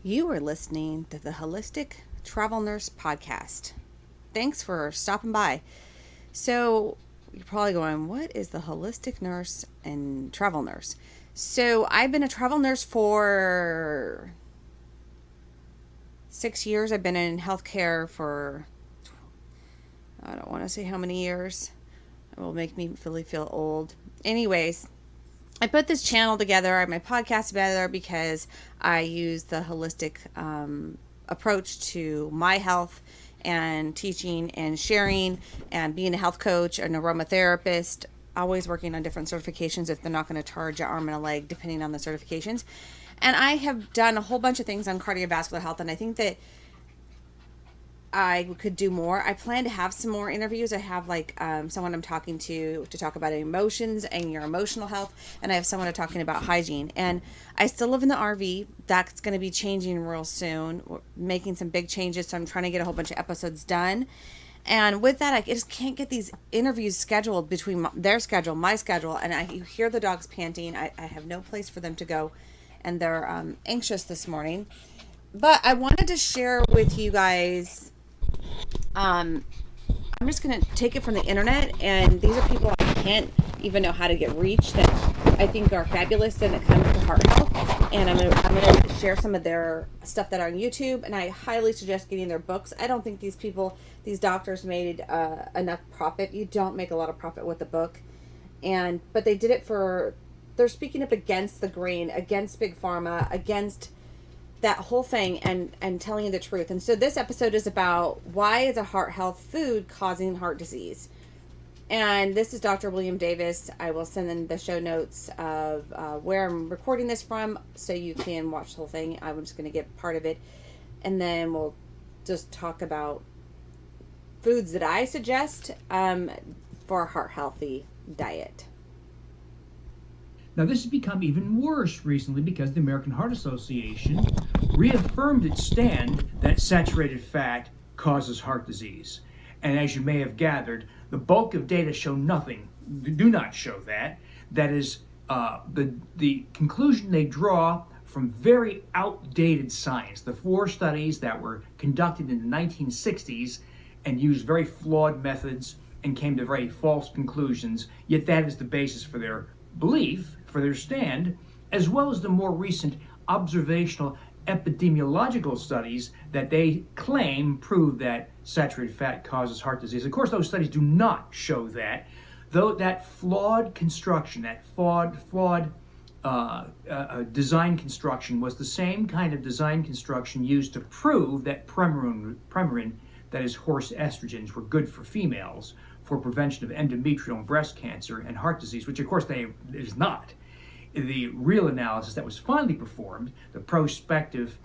You are listening to the Holistic Travel Nurse Podcast. Thanks for stopping by. So, you're probably going, what is the holistic nurse and travel nurse? So, I've been a travel nurse for 6 years. I've been in healthcare for, I don't want to say how many years. It will make me really feel old. Anyways, I put this channel together, my podcast together, because I use the holistic approach to my health and teaching and sharing and being a health coach, an aromatherapist, always working on different certifications if they're not going to charge an arm and a leg, depending on the certifications. And I have done a whole bunch of things on cardiovascular health, and I think that I could do more. I plan to have some more interviews. I have someone I'm talking to talk about emotions and your emotional health, and I have someone talking about hygiene. And I still live in the RV. That's going to be changing real soon. We're making some big changes, so I'm trying to get a whole bunch of episodes done. And with that, I just can't get these interviews scheduled between their schedule, my schedule, and you hear the dogs panting. I have no place for them to go, and they're anxious this morning. But I wanted to share with you guys. I'm just going to take it from the internet, and these are people I can't even know how to get reached that I think are fabulous when it comes to heart health. And I'm going to share some of their stuff that are on YouTube, and I highly suggest getting their books. I don't think these doctors made enough profit. You don't make a lot of profit with a book, but they did it they're speaking up against the grain, against big pharma, against that whole thing, and telling you the truth. And so this episode is about why is a heart health food causing heart disease. And this is Dr. William Davis. I will send in the show notes of where I'm recording this from so you can watch the whole thing. I'm just going to get part of it, and then we'll just talk about foods that I suggest for a heart healthy diet. Now, this has become even worse recently because the American Heart Association reaffirmed its stand that saturated fat causes heart disease. And as you may have gathered, the bulk of data do not show that. That is, the conclusion they draw from very outdated science. The 4 studies that were conducted in the 1960s and used very flawed methods and came to very false conclusions, yet that is the basis for their belief, for their stand, as well as the more recent observational epidemiological studies that they claim prove that saturated fat causes heart disease. Of course, those studies do not show that, though that flawed construction, that flawed design construction was the same kind of design construction used to prove that Premarin, that is horse estrogens, were good for females for prevention of endometrial and breast cancer and heart disease, which of course it is not. The real analysis that was finally performed, the prospective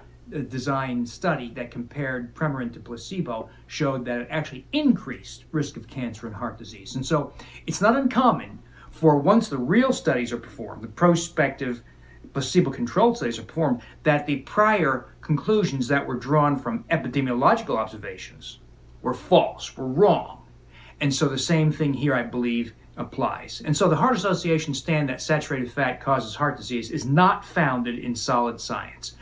design study that compared Premarin to placebo, showed that it actually increased risk of cancer and heart disease. And so it's not uncommon for, once the real studies are performed, the prospective placebo-controlled studies are performed, that the prior conclusions that were drawn from epidemiological observations were false, were wrong. And so the same thing here, I believe, applies. And so the Heart Association's stand that saturated fat causes heart disease is not founded in solid science.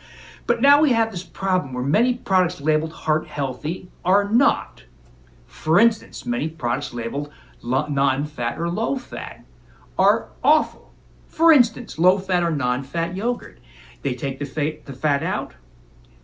But now we have this problem where many products labeled heart healthy are not. For instance, many products labeled non-fat or low fat are awful. For instance, low-fat or non-fat yogurt. They take the fat out,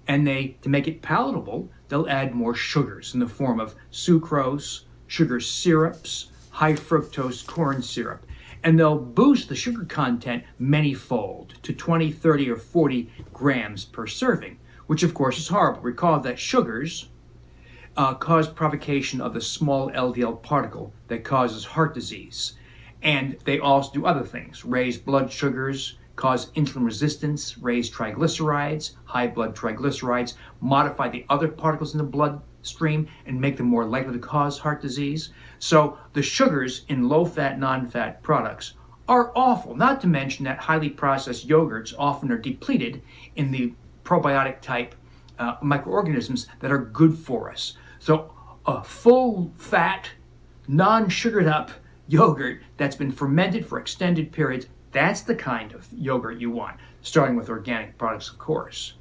and to make it palatable, they'll add more sugars in the form of sucrose, sugar syrups, high fructose corn syrup, and they'll boost the sugar content many-fold to 20, 30, or 40 grams per serving, which of course is horrible. Recall that sugars cause provocation of the small LDL particle that causes heart disease. And they also do other things: raise blood sugars, cause insulin resistance, raise triglycerides, high blood triglycerides, modify the other particles in the bloodstream and make them more likely to cause heart disease. So the sugars in low-fat, non-fat products are awful, not to mention that highly processed yogurts often are depleted in the probiotic type microorganisms that are good for us. So a full-fat, non-sugared up yogurt that's been fermented for extended periods, that's the kind of yogurt you want, starting with organic products, of course.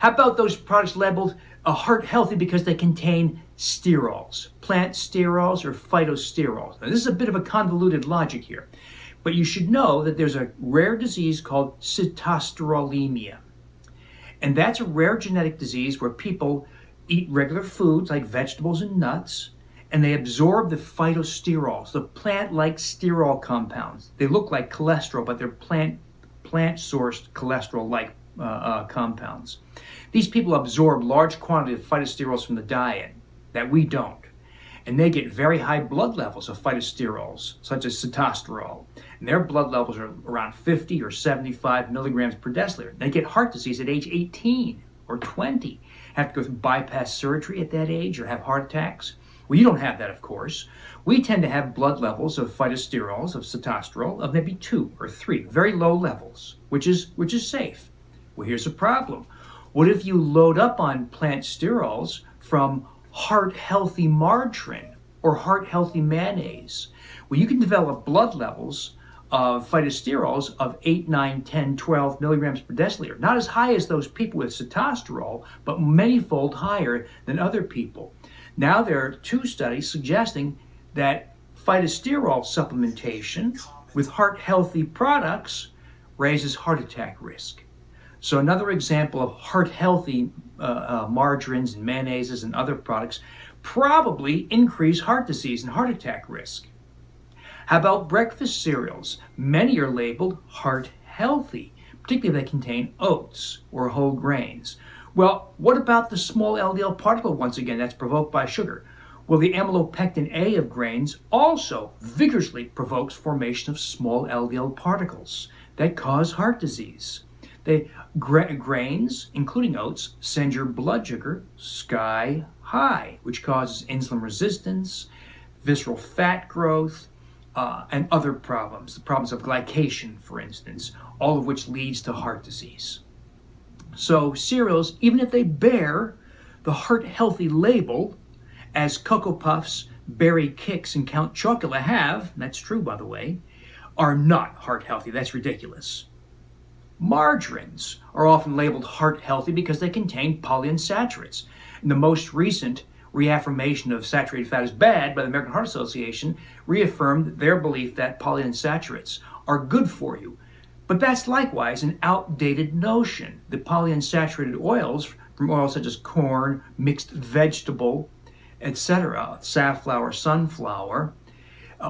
How about those products labeled heart healthy because they contain sterols, plant sterols or phytosterols? Now, this is a bit of a convoluted logic here, but you should know that there's a rare disease called sitosterolemia. And that's a rare genetic disease where people eat regular foods like vegetables and nuts, and they absorb the phytosterols, the plant-like sterol compounds. They look like cholesterol, but they're plant-sourced cholesterol-like compounds. These people absorb large quantities of phytosterols from the diet that we don't. And they get very high blood levels of phytosterols, such as sitosterol. And their blood levels are around 50 or 75 milligrams per deciliter. They get heart disease at age 18 or 20, have to go through bypass surgery at that age or have heart attacks. Well, you don't have that, of course. We tend to have blood levels of phytosterols, of sitosterol, of maybe 2 or 3, very low levels, which is safe. Well, here's a problem. What if you load up on plant sterols from heart-healthy margarine or heart-healthy mayonnaise? Well, you can develop blood levels of phytosterols of 8, 9, 10, 12 milligrams per deciliter. Not as high as those people with sitosterol, but many-fold higher than other people. Now there are 2 studies suggesting that phytosterol supplementation with heart-healthy products raises heart attack risk. So another example of heart-healthy margarines and mayonnaises and other products probably increase heart disease and heart attack risk. How about breakfast cereals? Many are labeled heart-healthy, particularly if they contain oats or whole grains. Well, what about the small LDL particle, once again, that's provoked by sugar? Well, the amylopectin A of grains also vigorously provokes formation of small LDL particles that cause heart disease. Grains, including oats, send your blood sugar sky high, which causes insulin resistance, visceral fat growth, and other problems, the problems of glycation, for instance, all of which leads to heart disease. So cereals, even if they bear the heart-healthy label, as Cocoa Puffs, Berry Kicks, and Count Chocula have, and that's true, by the way, are not heart-healthy. That's ridiculous. Margarines are often labeled heart-healthy because they contain polyunsaturates. And the most recent reaffirmation of saturated fat is bad by the American Heart Association reaffirmed their belief that polyunsaturates are good for you. But that's likewise an outdated notion. The polyunsaturated oils, from oils such as corn, mixed vegetable, etc., safflower, sunflower,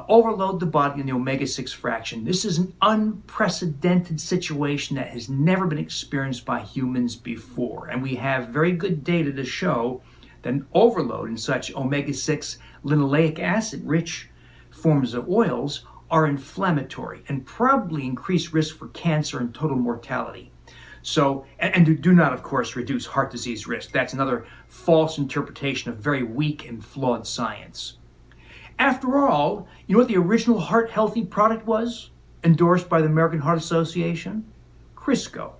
overload the body in the omega-6 fraction. This is an unprecedented situation that has never been experienced by humans before. And we have very good data to show that an overload in such omega-6 linoleic acid-rich forms of oils are inflammatory and probably increase risk for cancer and total mortality. So, and do not, of course, reduce heart disease risk. That's another false interpretation of very weak and flawed science. After all, you know what the original heart-healthy product was, endorsed by the American Heart Association? Crisco.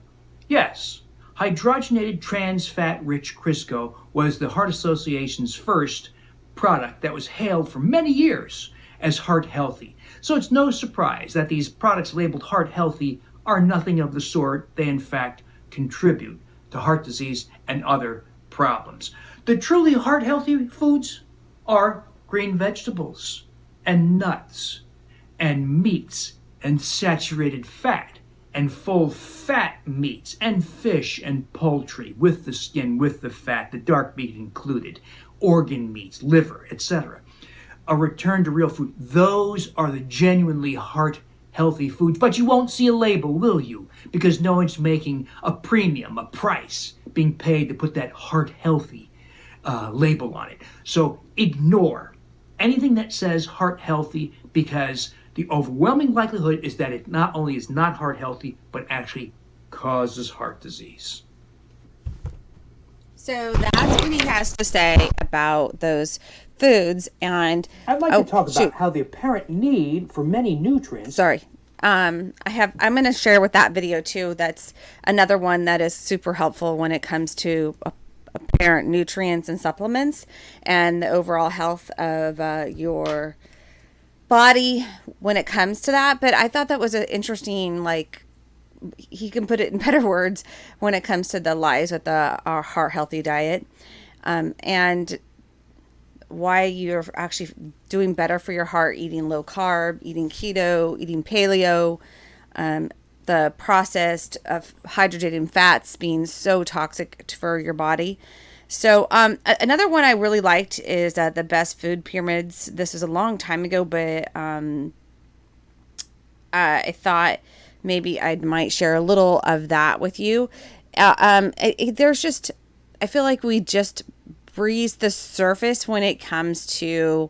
Yes, hydrogenated trans fat-rich Crisco was the Heart Association's first product that was hailed for many years as heart-healthy. So it's no surprise that these products labeled heart-healthy are nothing of the sort. They, in fact, contribute to heart disease and other problems. The truly heart-healthy foods are green vegetables and nuts and meats and saturated fat and full fat meats and fish and poultry with the skin, with the fat, the dark meat included, organ meats, liver, etc. A return to real food. Those are the genuinely heart-healthy foods. But you won't see a label, will you? Because no one's making a premium, a price being paid to put that heart-healthy label on it. So ignore anything that says heart-healthy, because the overwhelming likelihood is that it not only is not heart-healthy, but actually causes heart disease. So that's what he has to say about those foods. And I'd like to talk about how the apparent need for many nutrients. Sorry. I'm going to share with that video too. That's another one that is super helpful when it comes to apparent nutrients and supplements and the overall health of your body when it comes to that. But I thought that was an interesting he can put it in better words when it comes to the lies with our heart healthy diet, and why you're actually doing better for your heart eating low carb, eating keto, eating paleo, the processed of hydrogenated fats being so toxic for your body. So another one I really liked is the best food pyramids. This was a long time ago, but I thought maybe I might share a little of that with you. There's just, I feel like we just breeze the surface when it comes to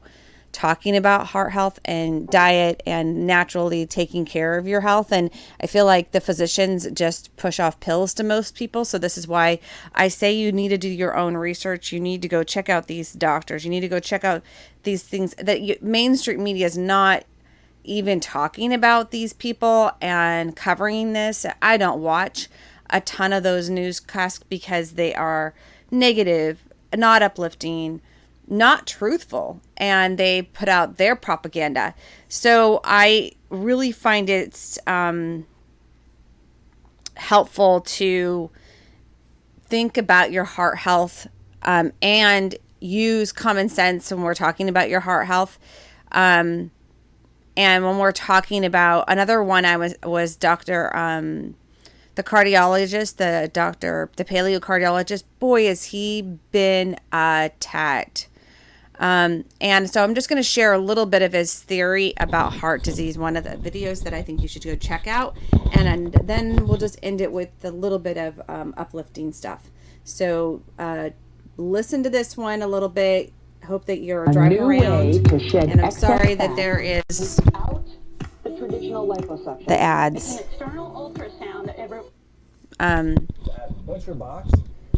talking about heart health and diet and naturally taking care of your health. And I feel like the physicians just push off pills to most people. So this is why I say you need to do your own research. You need to go check out these doctors. You need to go check out these things that mainstream media is not even talking about these people and covering this. I don't watch a ton of those newscasts because they are negative, not uplifting, not truthful, and they put out their propaganda. So I really find it's helpful to think about your heart health, and use common sense when we're talking about your heart health. And when we're talking about another one, I was Dr. The cardiologist, the Paleocardiologist. Boy, has he been attacked. And so I'm just going to share a little bit of his theory about heart disease, one of the videos that I think you should go check out. And then we'll just end it with a little bit of uplifting stuff. So listen to this one a little bit. Hope that you're driving around. And I'm sorry that there is the traditional liposuction. The ads. It's an external ultrasound that at Butcher Box,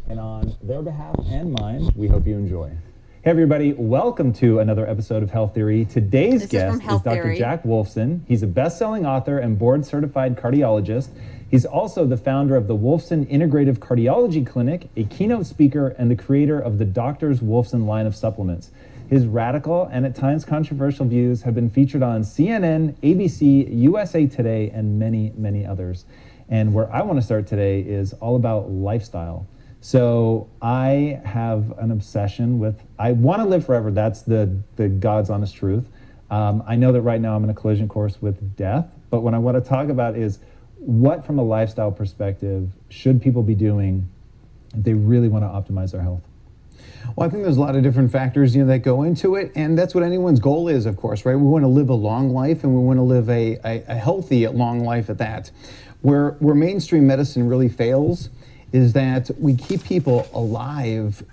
and on their behalf and mine, we hope you enjoy. Hey everybody, welcome to another episode of Health Theory. Today's guest is Dr. Jack Wolfson. He's a best-selling author and board-certified cardiologist. He's also the founder of the Wolfson Integrative Cardiology Clinic, a keynote speaker, and the creator of the Doctors Wolfson line of supplements. His radical and at times controversial views have been featured on CNN, ABC, USA Today, and many, many others. And where I want to start today is all about lifestyle. So I have an obsession with, I want to live forever. That's the God's honest truth. I know that right now I'm in a collision course with death, but what I want to talk about is what, from a lifestyle perspective, should people be doing if they really want to optimize their health? Well, I think there's a lot of different factors, that go into it, and that's what anyone's goal is, of course, right? We want to live a long life, and we want to live a healthy, long life at that. Where mainstream medicine really fails is that we keep people alive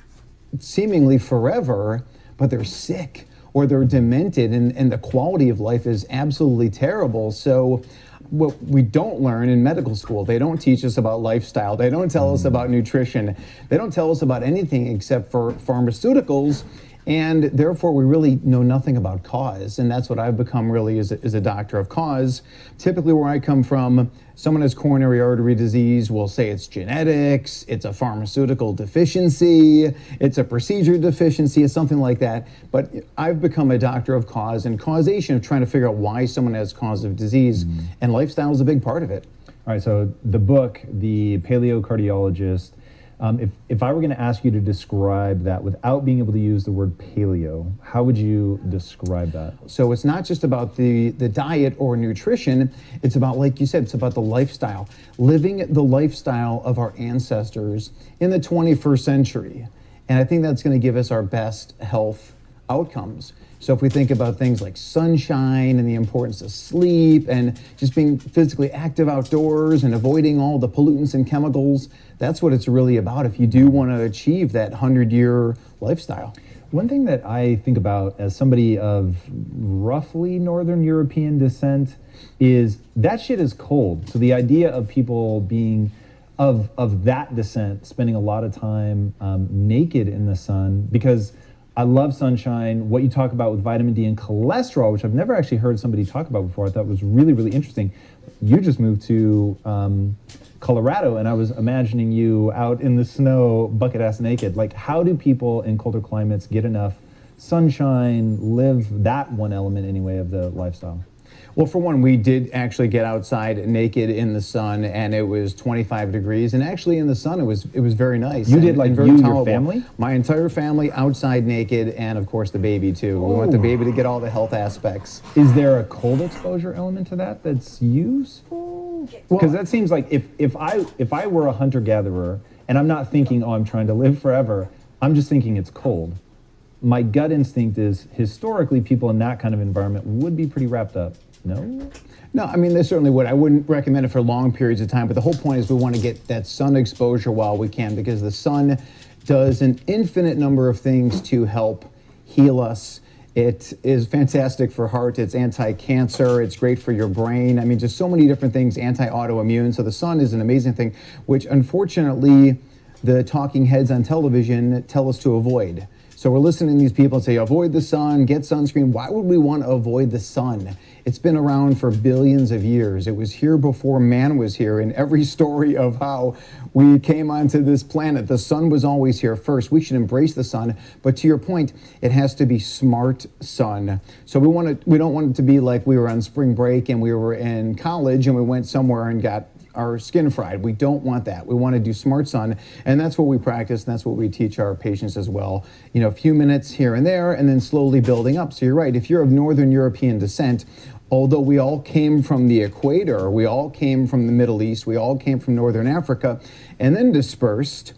seemingly forever, but they're sick or they're demented, and the quality of life is absolutely terrible. So what we don't learn in medical school, they don't teach us about lifestyle, they don't tell us about nutrition, they don't tell us about anything except for pharmaceuticals, and therefore we really know nothing about cause. And that's what I've become really is a doctor of cause. Typically where I come from, someone has coronary artery disease, we'll say it's genetics, it's a pharmaceutical deficiency, it's a procedure deficiency, it's something like that. But I've become a doctor of cause and causation, of trying to figure out why someone has cause of disease, and lifestyle is a big part of it. All right, so the book, The Paleocardiologist, if I were going to ask you to describe that without being able to use the word paleo, how would you describe that? So it's not just about the diet or nutrition, it's about, like you said, it's about the lifestyle. Living the lifestyle of our ancestors in the 21st century. And I think that's going to give us our best health outcomes. So if we think about things like sunshine and the importance of sleep and just being physically active outdoors and avoiding all the pollutants and chemicals, that's what it's really about if you do want to achieve that 100-year lifestyle. One thing that I think about as somebody of roughly Northern European descent is that shit is cold. So the idea of people being of that descent, spending a lot of time naked in the sun, because I love sunshine. What you talk about with vitamin D and cholesterol, which I've never actually heard somebody talk about before, I thought was really, really interesting. You just moved to Colorado, and I was imagining you out in the snow, bucket-ass naked. Like, how do people in colder climates get enough sunshine, live that one element anyway of the lifestyle? Well, for one, we did actually get outside naked in the sun, and it was 25 degrees. And actually, in the sun, it was very nice. You and, did, like, and very you and tolerable. your family? My entire family outside naked, and of course the baby too. We want the baby to get all the health aspects. Is there a cold exposure element to that that's useful? Because that seems like if I were a hunter-gatherer, and I'm not thinking, oh, I'm trying to live forever, I'm just thinking it's cold. My gut instinct is, historically, people in that kind of environment would be pretty wrapped up. No? No, I mean, they certainly would. I wouldn't recommend it for long periods of time, but the whole point is we want to get that sun exposure while we can, because the sun does an infinite number of things to help heal us. It is fantastic for heart, it's anti-cancer, it's great for your brain. I mean, just so many different things, anti-autoimmune. So the sun is an amazing thing, which unfortunately the talking heads on television tell us to avoid. So we're listening to these people and say, avoid the sun, get sunscreen. Why would we want to avoid the sun? It's been around for billions of years. It was here before man was here. In every story of how we came onto this planet, the sun was always here first. We should embrace the sun. But to your point, it has to be smart sun. So we don't want it to be like we were on spring break and we were in college and we went somewhere and got our skin fried. We don't want that. We want to do smart sun, and that's what we practice, and that's what we teach our patients as well. You know, a few minutes here and there, and then slowly building up. So you're right, if you're of Northern European descent, although we all came from the equator, we all came from the Middle East, we all came from Northern Africa, and then dispersed,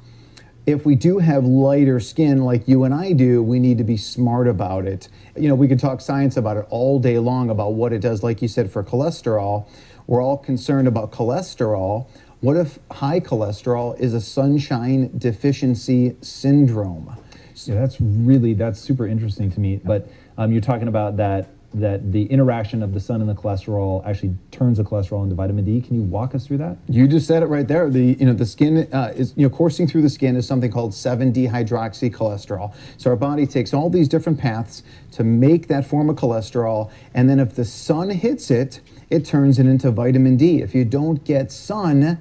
if we do have lighter skin like you and I do, we need to be smart about it. You know, we could talk science about it all day long about what it does, like you said, for cholesterol. We're all concerned about cholesterol. What if high cholesterol is a sunshine deficiency syndrome? Yeah, that's super interesting to me. But you're talking about that the interaction of the sun and the cholesterol actually turns the cholesterol into vitamin D. Can you walk us through that? You just said it right there. The skin is coursing through the skin is something called 7-dehydroxycholesterol. So our body takes all these different paths to make that form of cholesterol, and then if the sun hits it, it turns it into vitamin D. If you don't get sun,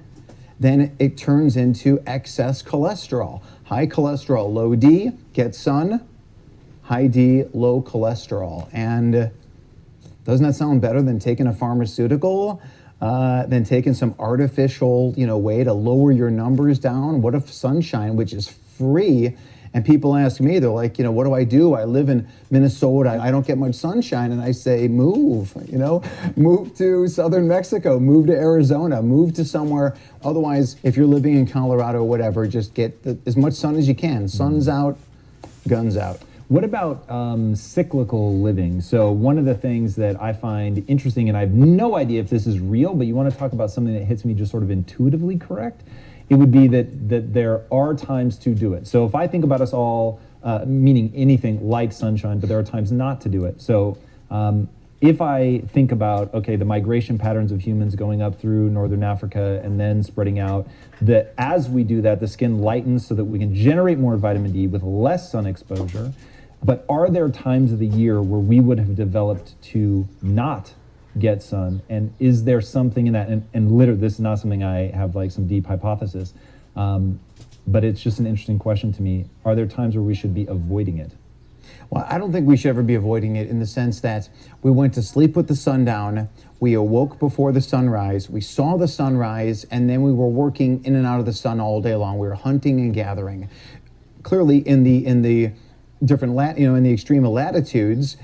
then it turns into excess cholesterol. High cholesterol, low D, get sun, high D, low cholesterol. And doesn't that sound better than taking a pharmaceutical, than taking some artificial, way to lower your numbers down? What if sunshine, which is free, and people ask me, they're like, what do I do? I live in Minnesota, I don't get much sunshine. And I say, move to southern Mexico, move to Arizona, move to somewhere. Otherwise, if you're living in Colorado or whatever, just get as much sun as you can. Sun's out, guns out. What about cyclical living? So one of the things that I find interesting, and I have no idea if this is real, but you want to talk about something that hits me just sort of intuitively correct, it would be that there are times to do it. So if I think about us all, meaning anything like sunshine, but there are times not to do it. So if I think about, okay, the migration patterns of humans going up through Northern Africa and then spreading out, that as we do that, the skin lightens so that we can generate more vitamin D with less sun exposure. But are there times of the year where we would have developed to not get sun? And is there something in that? And literally, this is not something I have like some deep hypothesis, but it's just an interesting question to me. Are there times where we should be avoiding it? Well, I don't think we should ever be avoiding it in the sense that we went to sleep with the sun down, we awoke before the sunrise, we saw the sunrise, and then we were working in and out of the sun all day long. We were hunting and gathering. Clearly, in the different in the extreme latitudes,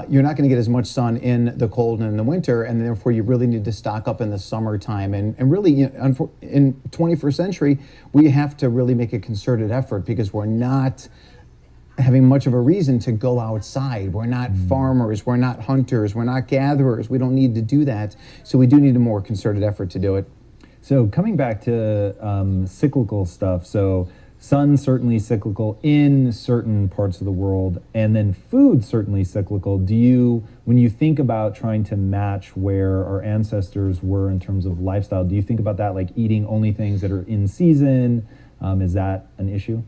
you're not going to get as much sun in the cold and in the winter, and therefore you really need to stock up in the summertime. And really, in 21st century, we have to really make a concerted effort because we're not having much of a reason to go outside. We're not farmers, we're not hunters, we're not gatherers. We don't need to do that. So we do need a more concerted effort to do it. So coming back to cyclical stuff, so sun certainly cyclical in certain parts of the world, and then food certainly cyclical. When you think about trying to match where our ancestors were in terms of lifestyle, do you think about that like eating only things that are in season? Is that an issue?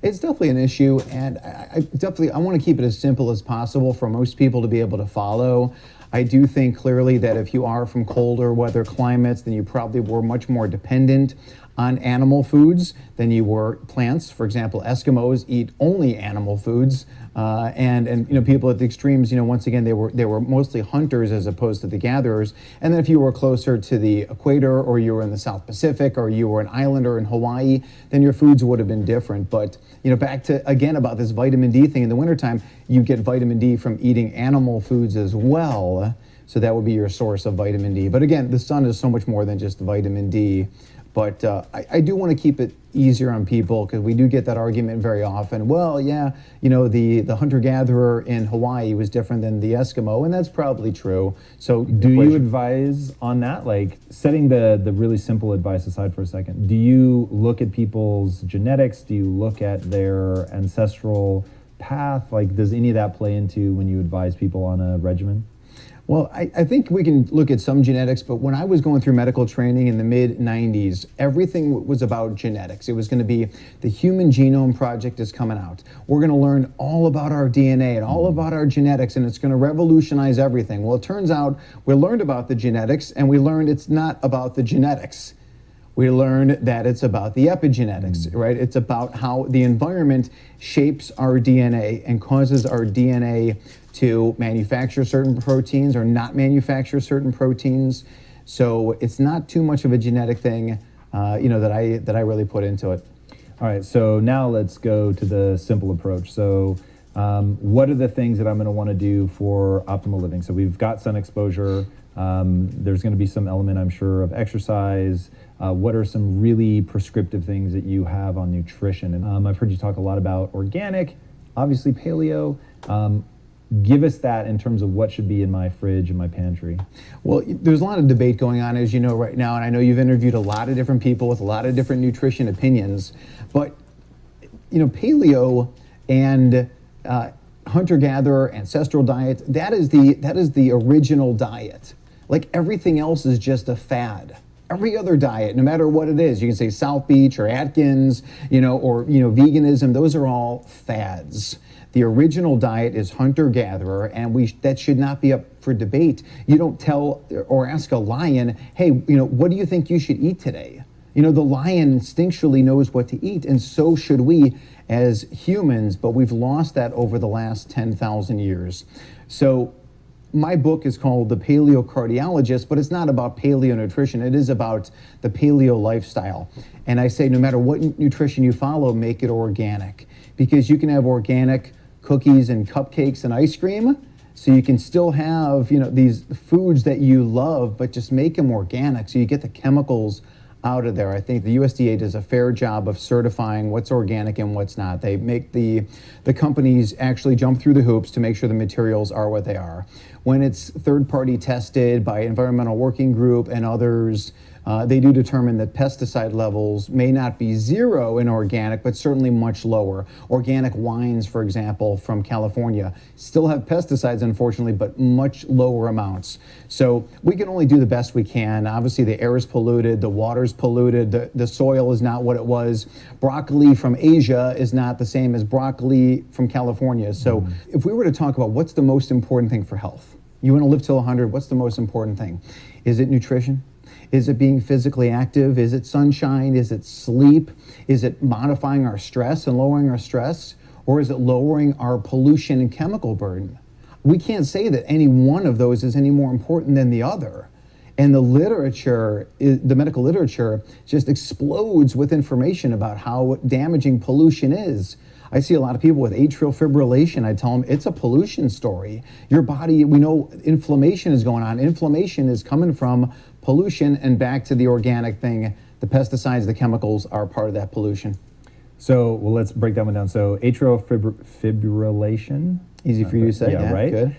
It's definitely an issue, and I want to keep it as simple as possible for most people to be able to follow. I do think clearly that if you are from colder weather climates, then you probably were much more dependent on animal foods than you were plants. For example, Eskimos eat only animal foods. And people at the extremes, once again, they were mostly hunters as opposed to the gatherers. And then if you were closer to the equator, or you were in the South Pacific, or you were an islander in Hawaii, then your foods would have been different. But back to again about this vitamin D thing, in the wintertime you get vitamin D from eating animal foods as well, so that would be your source of vitamin D. But again, the sun is so much more than just vitamin D. But I do want to keep it easier on people, because we do get that argument very often. Well, yeah, the hunter-gatherer in Hawaii was different than the Eskimo, and that's probably true. So do you advise on that? Like, setting the really simple advice aside for a second, do you look at people's genetics? Do you look at their ancestral path? Like, does any of that play into when you advise people on a regimen? Well, I think we can look at some genetics, but when I was going through medical training in the mid-90s, everything was about genetics. It was going to be the Human Genome Project is coming out. We're going to learn all about our DNA and all about our genetics, and it's going to revolutionize everything. Well, it turns out we learned about the genetics, and we learned it's not about the genetics. We learned that it's about the epigenetics, right? It's about how the environment shapes our DNA and causes our DNA to manufacture certain proteins or not manufacture certain proteins. So it's not too much of a genetic thing, that I really put into it. All right, so now let's go to the simple approach. So what are the things that I'm going to want to do for optimal living? So we've got sun exposure. There's going to be some element, I'm sure, of exercise. What are some really prescriptive things that you have on nutrition? And I've heard you talk a lot about organic, obviously paleo. Give us that in terms of what should be in my fridge and my pantry. Well, there's a lot of debate going on, as you know, right now, and I know you've interviewed a lot of different people with a lot of different nutrition opinions, but paleo and hunter-gatherer ancestral diet, that is the original diet. Like, everything else is just a fad. Every other diet, no matter what it is, you can say South Beach or Atkins, or veganism, those are all fads. The original diet is hunter-gatherer, and that should not be up for debate. You don't tell or ask a lion, hey, what do you think you should eat today? The lion instinctually knows what to eat, and so should we as humans, but we've lost that over the last 10,000 years. So my book is called The Paleocardiologist, but it's not about paleo nutrition. It is about the paleo lifestyle. And I say, no matter what nutrition you follow, make it organic, because you can have organic cookies and cupcakes and ice cream, so you can still have these foods that you love, but just make them organic so you get the chemicals out of there. I think the USDA does a fair job of certifying what's organic and what's not. They make the companies actually jump through the hoops to make sure the materials are what they are. When it's third-party tested by Environmental Working Group and others, they do determine that pesticide levels may not be zero in organic, but certainly much lower. Organic wines, for example, from California, still have pesticides, unfortunately, but much lower amounts. So we can only do the best we can. Obviously, the air is polluted, the water's polluted, the soil is not what it was. Broccoli from Asia is not the same as broccoli from California. So if we were to talk about what's the most important thing for health, you want to live till 100, what's the most important thing? Is it nutrition? Is it being physically active? Is it sunshine? Is it sleep? Is it modifying our stress and lowering our stress? Or is it lowering our pollution and chemical burden? We can't say that any one of those is any more important than the other. And the literature, the medical literature, just explodes with information about how damaging pollution is. I see a lot of people with atrial fibrillation. I tell them it's a pollution story. Your body, we know inflammation is going on. Inflammation is coming from pollution, and back to the organic thing. The pesticides, the chemicals are part of that pollution. So, well, let's break that one down. So, atrial fibrillation. Easy for you to say. Yeah, right. Good.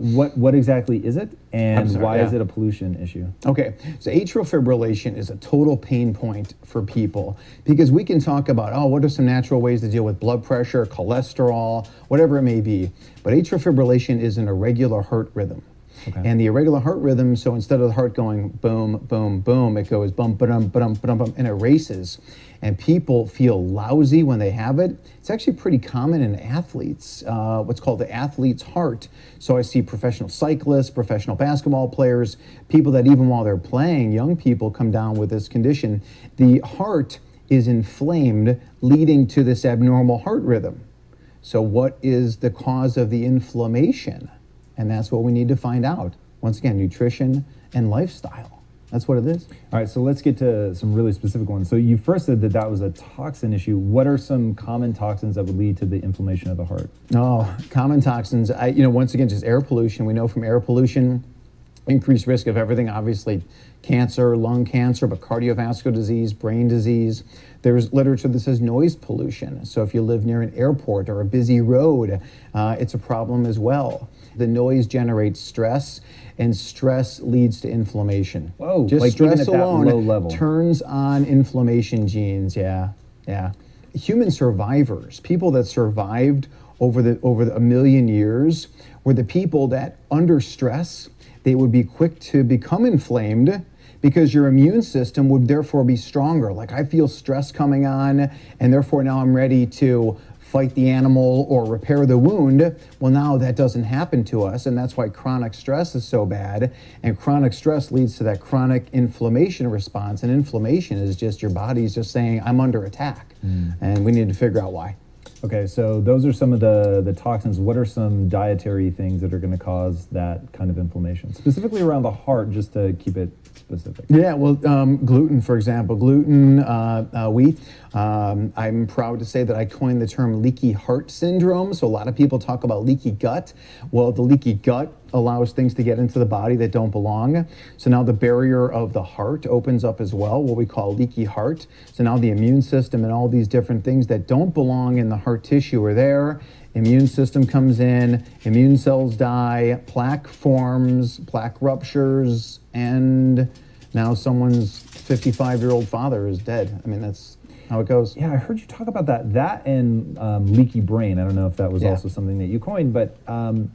What exactly is it, and why is it a pollution issue? Okay, so atrial fibrillation is a total pain point for people, because we can talk about, what are some natural ways to deal with blood pressure, cholesterol, whatever it may be, but atrial fibrillation is an irregular heart rhythm. Okay. And the irregular heart rhythm, so instead of the heart going boom, boom, boom, it goes bum, ba-dum, ba-dum, ba-dum, bum, and it races. And people feel lousy when they have it. It's actually pretty common in athletes, what's called the athlete's heart. So I see professional cyclists, professional basketball players, people that even while they're playing, young people come down with this condition. The heart is inflamed, leading to this abnormal heart rhythm. So what is the cause of the inflammation? And that's what we need to find out. Once again, nutrition and lifestyle. That's what it is. All right, so let's get to some really specific ones. So you first said that that was a toxin issue. What are some common toxins that would lead to the inflammation of the heart? Oh, common toxins. Once again, just air pollution. We know from air pollution, increased risk of everything, obviously cancer, lung cancer, but cardiovascular disease, brain disease. There's literature that says noise pollution. So if you live near an airport or a busy road, it's a problem as well. The noise generates stress, and stress leads to inflammation. Whoa, just like stress even at that alone low level. turns on inflammation genes. Yeah. Human survivors, people that survived over a million years, were the people that under stress, they would be quick to become inflamed because your immune system would therefore be stronger. Like, I feel stress coming on, and therefore now I'm ready to fight the animal or repair the wound. Well, now that doesn't happen to us, and that's why chronic stress is so bad. And chronic stress leads to that chronic inflammation response, and inflammation is just your body's just saying, I'm under attack, and we need to figure out why. Okay, so those are some of the toxins. What are some dietary things that are going to cause that kind of inflammation? Specifically around the heart, just to keep it specific. Yeah, well, gluten, for example, gluten, wheat. I'm proud to say that I coined the term leaky heart syndrome. So a lot of people talk about leaky gut. Well, the leaky gut allows things to get into the body that don't belong. So now the barrier of the heart opens up as well, what we call leaky heart. So now the immune system and all these different things that don't belong in the heart tissue are there. Immune system comes in, immune cells die, plaque forms, plaque ruptures, and now someone's 55-year-old father is dead. I mean, that's how it goes. Yeah, I heard you talk about that. That and leaky brain. I don't know if that was also something that you coined, but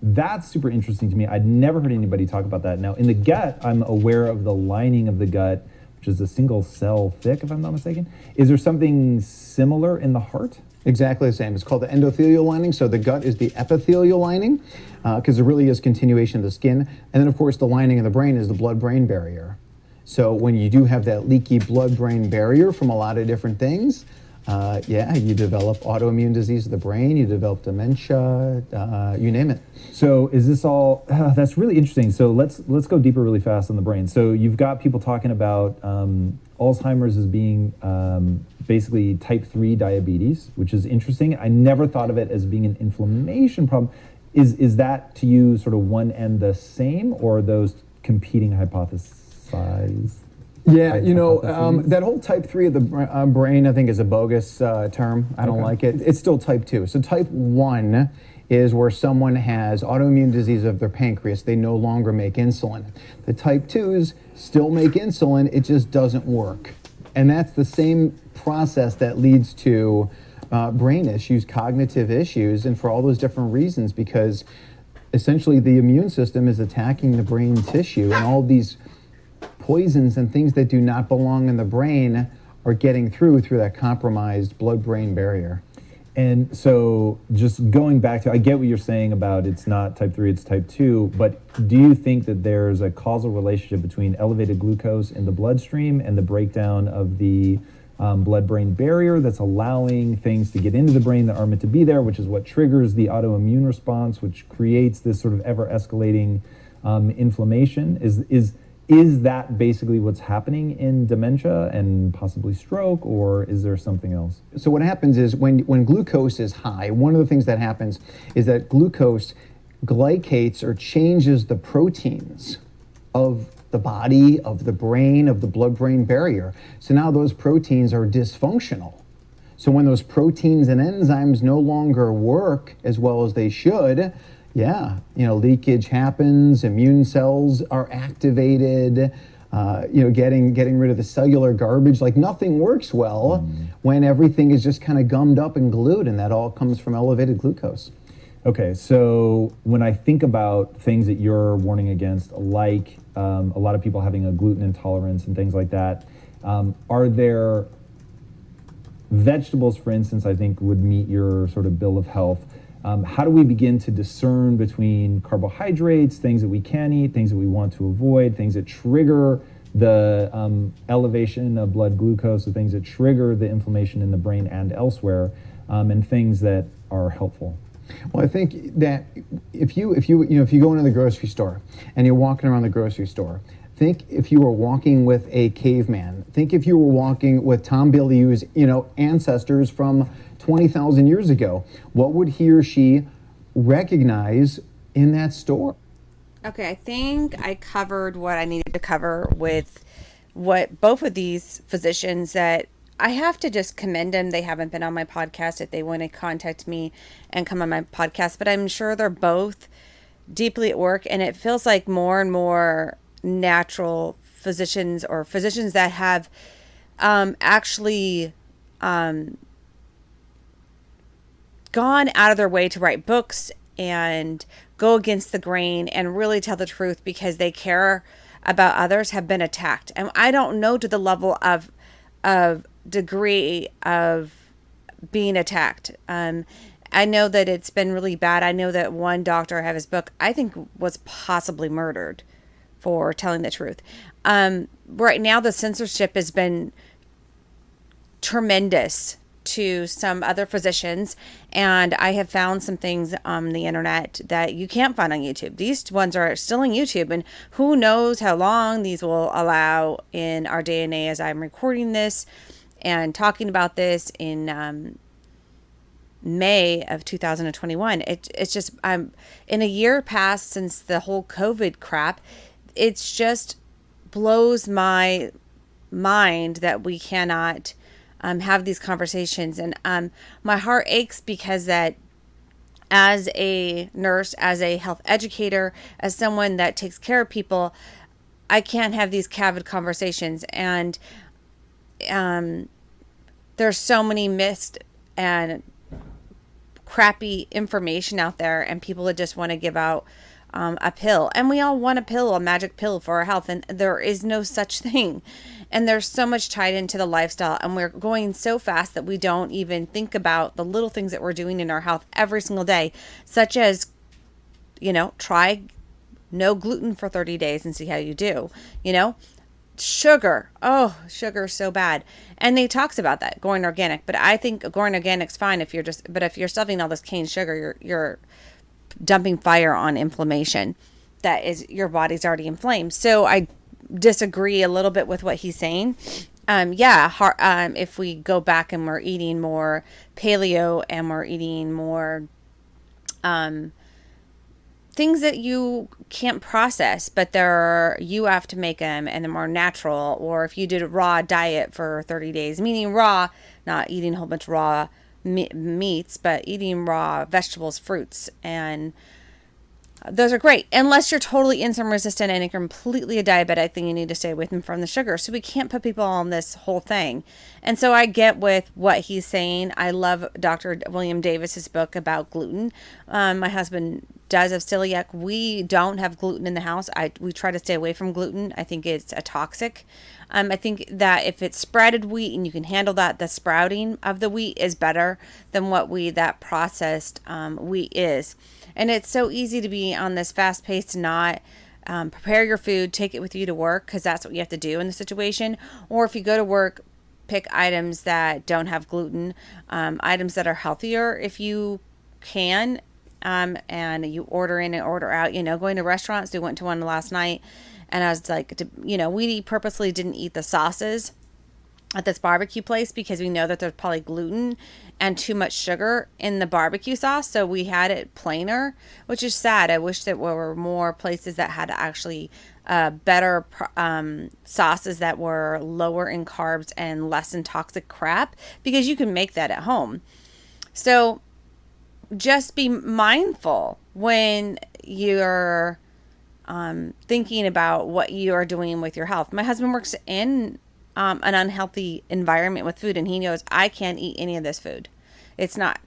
that's super interesting to me. I'd never heard anybody talk about that. Now, in the gut, I'm aware of the lining of the gut, which is a single cell thick, if I'm not mistaken. Is there something similar in the heart? Exactly the same. It's called the endothelial lining. So the gut is the epithelial lining because it really is continuation of the skin. And then, of course, the lining of the brain is the blood-brain barrier. So when you do have that leaky blood-brain barrier from a lot of different things, you develop autoimmune disease of the brain, you develop dementia, you name it. So is this all, that's really interesting. So let's go deeper really fast on the brain. So you've got people talking about Alzheimer's as being basically type 3 diabetes, which is interesting. I never thought of it as being an inflammation problem. Is that to you sort of one and the same, or are those competing hypotheses? Yeah, that whole type 3 of the brain, I think, is a bogus term. I don't like it. It's still type 2. So type 1 is where someone has autoimmune disease of their pancreas. They no longer make insulin. The type 2s still make insulin. It just doesn't work. And that's the same process that leads to brain issues, cognitive issues, and for all those different reasons, because essentially the immune system is attacking the brain tissue, and all these poisons and things that do not belong in the brain are getting through that compromised blood-brain barrier. And so just going back to, I get what you're saying about it's not type 3, it's type 2, but do you think that there's a causal relationship between elevated glucose in the bloodstream and the breakdown of the blood-brain barrier that's allowing things to get into the brain that aren't meant to be there, which is what triggers the autoimmune response, which creates this sort of ever-escalating inflammation? Is that basically what's happening in dementia and possibly stroke, or is there something else? So what happens is when glucose is high, one of the things that happens is that glucose glycates or changes the proteins of the body, of the brain, of the blood-brain barrier. So now those proteins are dysfunctional. So when those proteins and enzymes no longer work as well as they should, leakage happens, immune cells are activated, getting rid of the cellular garbage. Like, nothing works well when everything is just kind of gummed up and glued, and that all comes from elevated glucose. Okay, so when I think about things that you're warning against, like a lot of people having a gluten intolerance and things like that, are there vegetables, for instance, I think would meet your sort of bill of health? How do we begin to discern between carbohydrates, things that we can eat, things that we want to avoid, things that trigger the elevation of blood glucose, the things that trigger the inflammation in the brain and elsewhere? and things that are helpful? Well, I think that if you go into the grocery store and you're walking around the grocery store, think if you were walking with a caveman. Think if you were walking with Tom Bilyeu's, ancestors from 20,000 years ago. What would he or she recognize in that store? Okay, I think I covered what I needed to cover with what both of these physicians that I have to just commend them. They haven't been on my podcast. If they want to contact me and come on my podcast, but I'm sure they're both deeply at work, and it feels like more and more natural physicians or physicians that have actually gone out of their way to write books and go against the grain and really tell the truth because they care about others have been attacked. And I don't know to the level of degree of being attacked. I know that it's been really bad. I know that one doctor, I have his book, I think was possibly murdered for telling the truth. Right now, the censorship has been tremendous to some other physicians, and I have found some things on the internet that you can't find on YouTube. These ones are still on YouTube, and who knows how long these will allow in our day and age as I'm recording this and talking about this in May of 2021. It's just in a year past since the whole COVID crap, it's just blows my mind that we cannot have these conversations. And my heart aches because that as a nurse, as a health educator, as someone that takes care of people, I can't have these candid conversations. And there's so many missed and crappy information out there, and people that just want to give out a pill. And we all want a pill, a magic pill for our health, and there is no such thing. And there's so much tied into the lifestyle, and we're going so fast that we don't even think about the little things that we're doing in our health every single day, such as, try no gluten for 30 days and see how you do. Sugar. Oh, sugar is so bad. And they talks about that, going organic. But I think going organic's fine if you're stuffing all this cane sugar, you're dumping fire on inflammation. That is, your body's already inflamed. So I disagree a little bit with what he's saying. If we go back and we're eating more paleo and we're eating more things that you can't process, but you have to make them and they're more natural. Or if you did a raw diet for 30 days, meaning raw, not eating a whole bunch of raw meats, but eating raw vegetables, fruits, and those are great. Unless you're totally insulin resistant and you're completely a diabetic, then you need to stay away from the sugar. So we can't put people on this whole thing. And so I get with what he's saying. I love Dr. William Davis's book about gluten. My husband does have celiac. We don't have gluten in the house. We try to stay away from gluten. I think it's a toxic. I think that if it's sprouted wheat and you can handle that, the sprouting of the wheat is better than that processed wheat is. And it's so easy to be on this fast pace to not prepare your food, take it with you to work, because that's what you have to do in the situation. Or if you go to work, pick items that don't have gluten, items that are healthier if you can, and you order in and order out. Going to restaurants, we went to one last night, and I was like, we purposely didn't eat the sauces at this barbecue place because we know that there's probably gluten and too much sugar in the barbecue sauce. So we had it plainer, which is sad. I wish that there were more places that had actually better sauces that were lower in carbs and less in toxic crap, because you can make that at home. So just be mindful when you're thinking about what you are doing with your health. My husband works in an unhealthy environment with food, and he knows I can't eat any of this food. It's not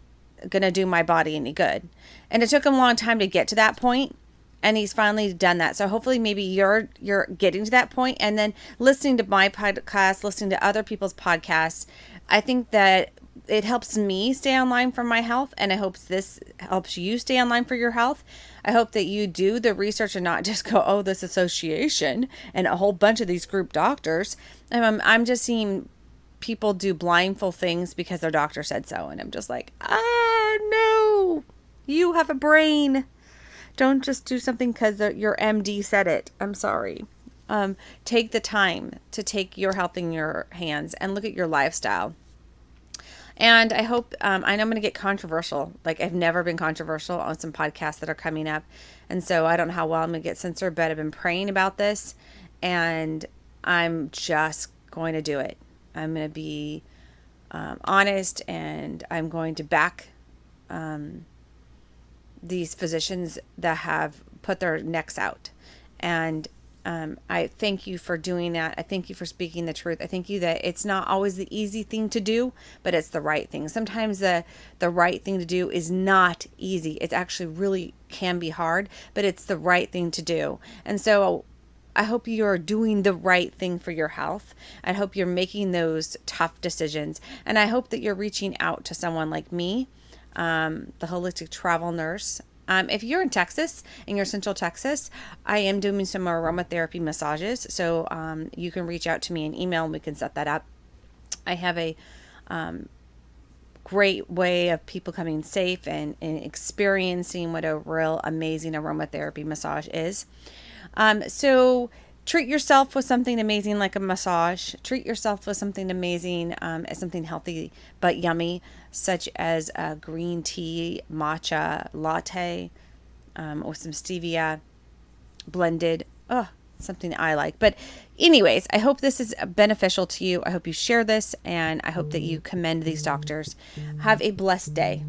going to do my body any good. And it took him a long time to get to that point, and he's finally done that. So hopefully maybe you're getting to that point, and then listening to my podcast, listening to other people's podcasts. I think that it helps me stay online for my health, and I hope this helps you stay online for your health. I hope that you do the research and not just go, oh, this association and a whole bunch of these group doctors. I'm just seeing people do blindfold things because their doctor said so. And I'm just like, no, you have a brain. Don't just do something because your MD said it. I'm sorry. Take the time to take your health in your hands and look at your lifestyle. And I hope, I know I'm going to get controversial. Like, I've never been controversial on some podcasts that are coming up. And so I don't know how well I'm going to get censored, but I've been praying about this and I'm just going to do it. I'm going to be honest, and I'm going to back these physicians that have put their necks out. And I thank you for doing that. I thank you for speaking the truth. I thank you that it's not always the easy thing to do, but it's the right thing. Sometimes the right thing to do is not easy. It actually really can be hard, but it's the right thing to do. And so I hope you're doing the right thing for your health. I hope you're making those tough decisions. And I hope that you're reaching out to someone like me, the holistic travel nurse. If you're in Texas, in your Central Texas, I am doing some aromatherapy massages. So you can reach out to me and email and we can set that up. I have a great way of people coming safe and experiencing what a real amazing aromatherapy massage is. So treat yourself with something amazing like a massage. Treat yourself with something amazing, something healthy but yummy, such as a green tea matcha latte or some stevia blended. Something I like. But anyways, I hope this is beneficial to you. I hope you share this, and I hope that you commend these doctors. Have a blessed day.